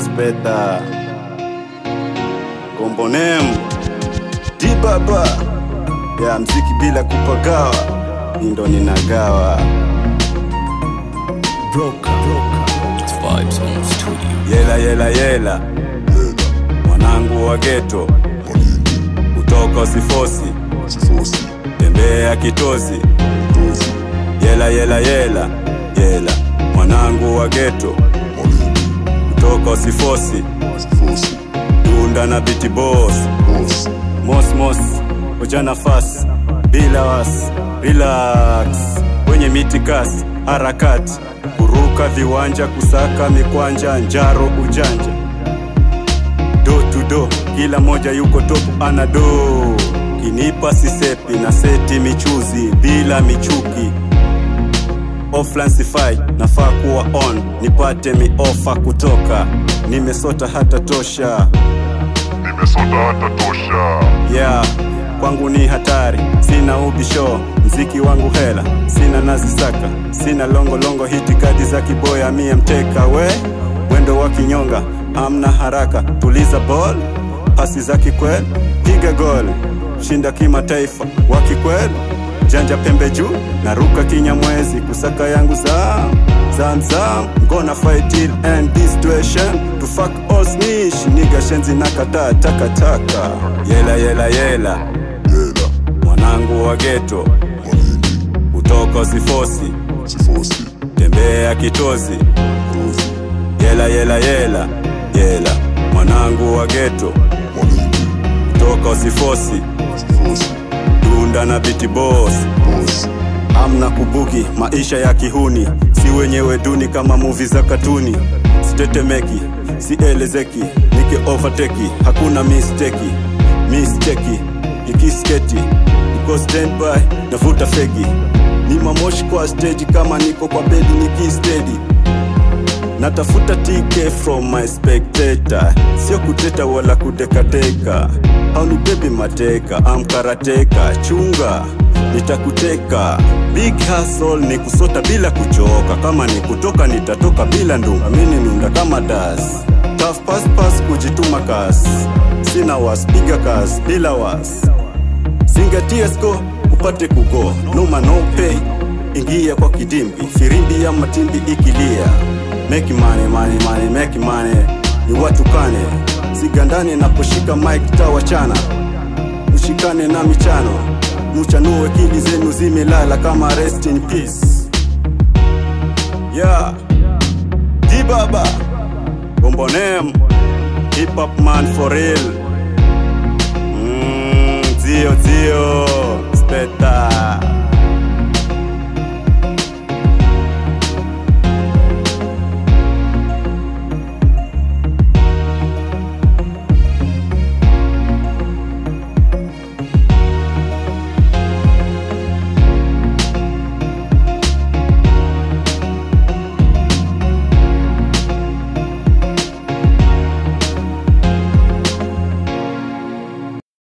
speta Kombonem Dibaba ya mziki bila kupagawa, ndo ninagawa. It's Vibes on Studio. Yela yela yela, mwanangu wa ghetto, kutoka usifosi, tembea kitozi. Yela yela yela, yela, mwanangu wa ghetto, kutoka usifosi, dunda na biti boss. Mos oja nafasi, bila wasi, relax, kwenye mitikasi, harakati, kuruka viwanja, kusaka mikwanja, njaro ujanja. Do to do, kila moja yuko topu anado. Kinipa sisepi na seti michuzi, bila michuki. Offline sifai, nafaa kuwa on, nipate mi-offer kutoka. Nimesota hata tosha. Yeah, kwangu ni hatari, sina ubisho, mziki wangu hela, sina nazisaka, sina longo hitikadi za kiboya, mia mteka we, wendo wa kinyonga, amna haraka, tuliza ball, pasi za kikwel, piga goal, shinda kimataifa, wakikwel, janja pembe juu, naruka kinyamwezi, kusaka yangu zam, gonna fight till end this situation, to fuck all snitch, nigga shenzi nakata taka. Yela yela yela, mwanangu wa ghetto, kutoka usifosi, tembea kitozi. Yela yela yela, yela, mwanangu wa ghetto, kutoka usifosi, dunda na biti boss. Amna kubugi, maisha ya kihuni, si wenyewe duni kama movie za katuni. Sitetemeki, sielezeki, nike overtake, hakuna mistake, ikisketi, niko standby, navuta fegi. Ni mamoshi kwa stage kama niko kwa bedi nikistedi. Natafuta TK from my spectator, sio kuteta wala kudekateka. Hauni baby mateka, I'm karateka, chunga, nitakuteka. Big hustle ni kusota bila kuchoka, kama ni kutoka nitatoka bila ndunga. Mini nunda kama das, tough pass kujituma kasi. Sina was, piga kasi, bila was. Zingatia sko, upate kugo, noma no pay. Ingia kwa kidimbi, firimbi ya matimbi ikilia. Make money, ni watu kane. Sigandani na poshika mic tawachana, ushikane na michano, muchanue kili zenu zimelala kama rest in peace. Yeah, Dibaba, Kombonem, hip hop man for real.